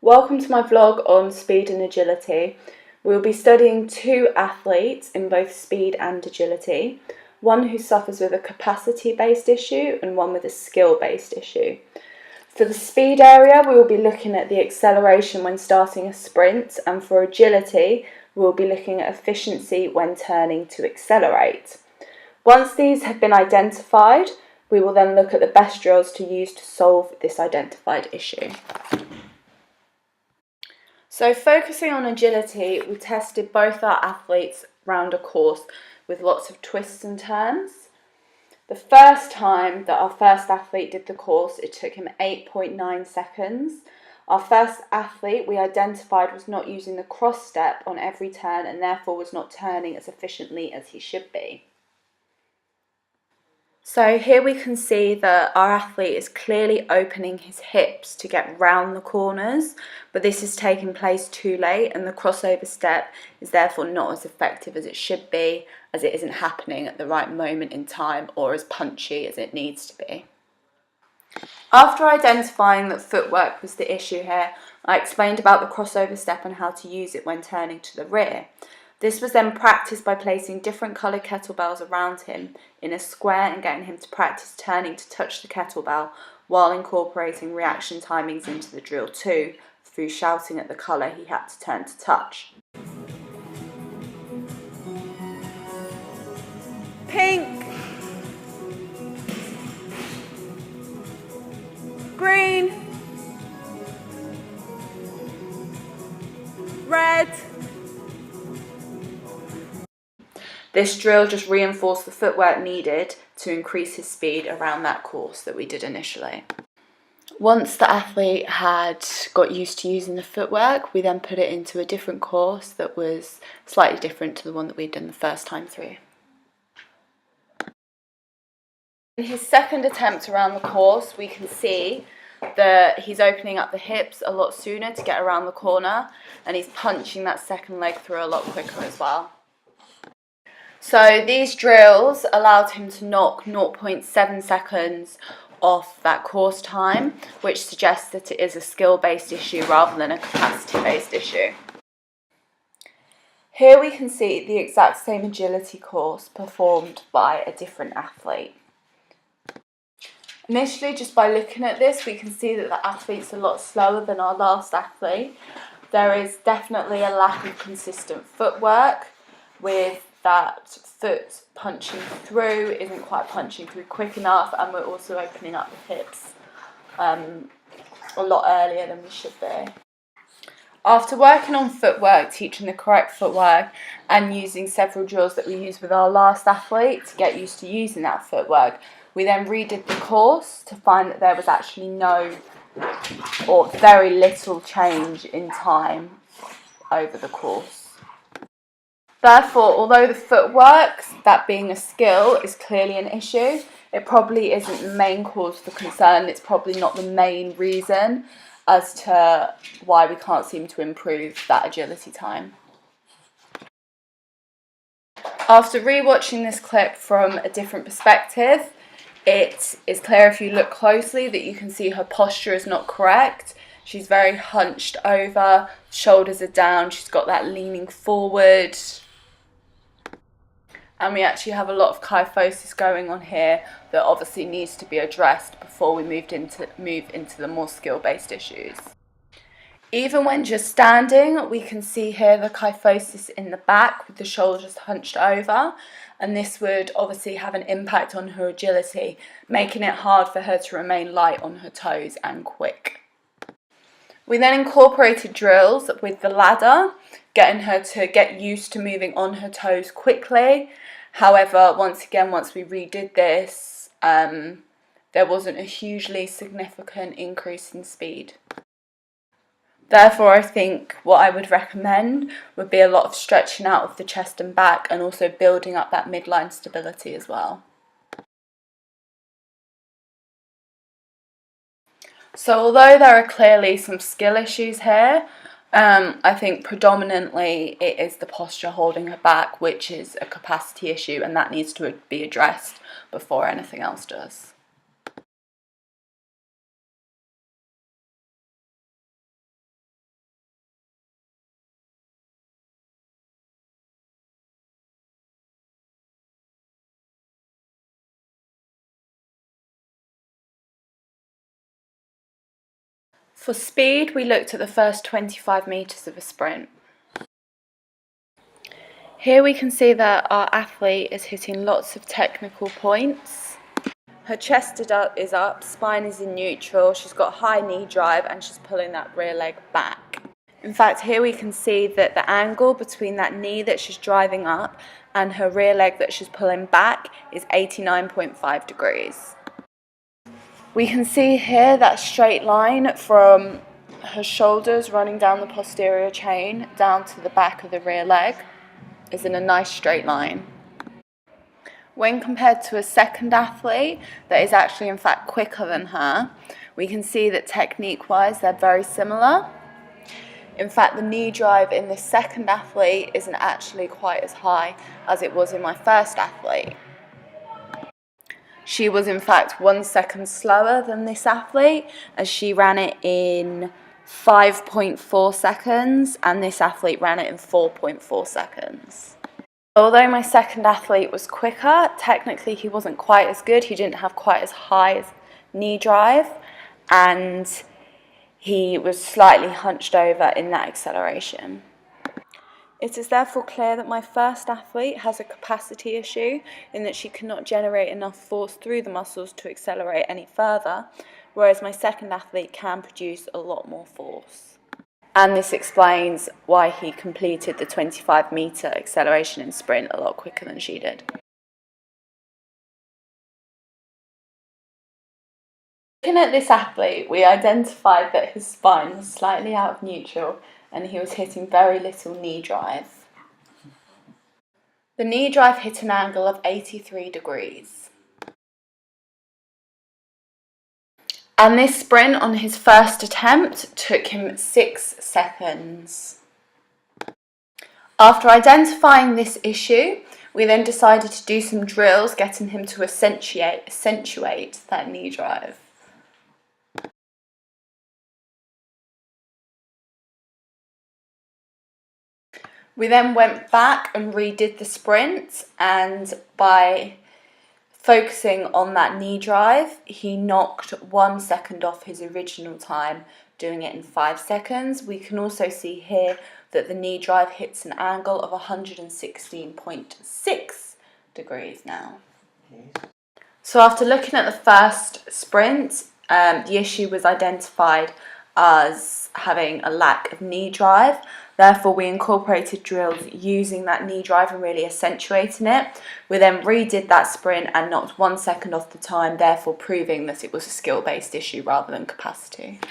Welcome to my vlog on speed and agility. We will be studying two athletes in both speed and agility, one who suffers with a capacity-based issue and one with a skill-based issue. For the speed area, we will be looking at the acceleration when starting a sprint, and for agility, we will be looking at efficiency when turning to accelerate. Once these have been identified, we will then look at the best drills to use to solve this identified issue. So focusing on agility, we tested both our athletes round a course with lots of twists and turns. The first time that our first athlete did the course, it took him 8.9 seconds. Our first athlete we identified was not using the cross step on every turn and therefore was not turning as efficiently as he should be. So here we can see that our athlete is clearly opening his hips to get round the corners, but this is taking place too late and the crossover step is therefore not as effective as it should be, as it isn't happening at the right moment in time or as punchy as it needs to be. After identifying that footwork was the issue here, I explained about the crossover step and how to use it when turning to the rear. This was then practiced by placing different coloured kettlebells around him in a square and getting him to practice turning to touch the kettlebell while incorporating reaction timings into the drill too, through shouting at the colour he had to turn to touch. Pink, green, red. This drill just reinforced the footwork needed to increase his speed around that course that we did initially. Once the athlete had got used to using the footwork, we then put it into a different course that was slightly different to the one that we'd done the first time through. In his second attempt around the course, we can see that he's opening up the hips a lot sooner to get around the corner, and he's punching that second leg through a lot quicker as well. So these drills allowed him to knock 0.7 seconds off that course time, which suggests that it is a skill-based issue rather than a capacity-based issue. Here we can see the exact same agility course performed by a different athlete. Initially, just by looking at this, we can see that the athlete's a lot slower than our last athlete. There is definitely a lack of consistent footwork, with that foot punching through isn't quite punching through quick enough, and we're also opening up the hips a lot earlier than we should be. After working on footwork, teaching the correct footwork and using several drills that we used with our last athlete to get used to using that footwork, we then redid the course to find that there was actually no or very little change in time over the course. Therefore, although the footwork, that being a skill, is clearly an issue, it probably isn't the main cause for concern. It's probably not the main reason as to why we can't seem to improve that agility time. After rewatching this clip from a different perspective, it is clear if you look closely that you can see her posture is not correct. She's very hunched over, shoulders are down, she's got that leaning forward. And we actually have a lot of kyphosis going on here that obviously needs to be addressed before we move into the more skill-based issues. Even when just standing, we can see here the kyphosis in the back with the shoulders hunched over, and this would obviously have an impact on her agility, making it hard for her to remain light on her toes and quick. We then incorporated drills with the ladder, getting her to get used to moving on her toes quickly. However, once we redid this, there wasn't a hugely significant increase in speed. Therefore, I think what I would recommend would be a lot of stretching out of the chest and back, and also building up that midline stability as well. So although there are clearly some skill issues here, I think predominantly it is the posture holding her back, which is a capacity issue, and that needs to be addressed before anything else does. For speed, we looked at the first 25 metres of a sprint. Here we can see that our athlete is hitting lots of technical points. Her chest is up, spine is in neutral, she's got high knee drive and she's pulling that rear leg back. In fact, here we can see that the angle between that knee that she's driving up and her rear leg that she's pulling back is 89.5 degrees. We can see here that straight line from her shoulders running down the posterior chain down to the back of the rear leg is in a nice straight line. When compared to a second athlete that is actually in fact quicker than her, we can see that technique-wise they're very similar. In fact, the knee drive in this second athlete isn't actually quite as high as it was in my first athlete. She was in fact 1 second slower than this athlete, as she ran it in 5.4 seconds and this athlete ran it in 4.4 seconds. Although my second athlete was quicker, technically he wasn't quite as good. He didn't have quite as high as knee drive and he was slightly hunched over in that acceleration. It is therefore clear that my first athlete has a capacity issue in that she cannot generate enough force through the muscles to accelerate any further, whereas my second athlete can produce a lot more force. And this explains why he completed the 25-metre acceleration in sprint a lot quicker than she did. Looking at this athlete, we identified that his spine was slightly out of neutral and he was hitting very little knee drive. The knee drive hit an angle of 83 degrees. And this sprint on his first attempt took him 6 seconds. After identifying this issue, we then decided to do some drills, getting him to accentuate that knee drive. We then went back and redid the sprint, and by focusing on that knee drive, he knocked 1 second off his original time, doing it in 5 seconds. We can also see here that the knee drive hits an angle of 116.6 degrees now. So after looking at the first sprint, the issue was identified as having a lack of knee drive. Therefore, we incorporated drills using that knee drive and really accentuating it. We then redid that sprint and knocked 1 second off the time, therefore proving that it was a skill-based issue rather than capacity.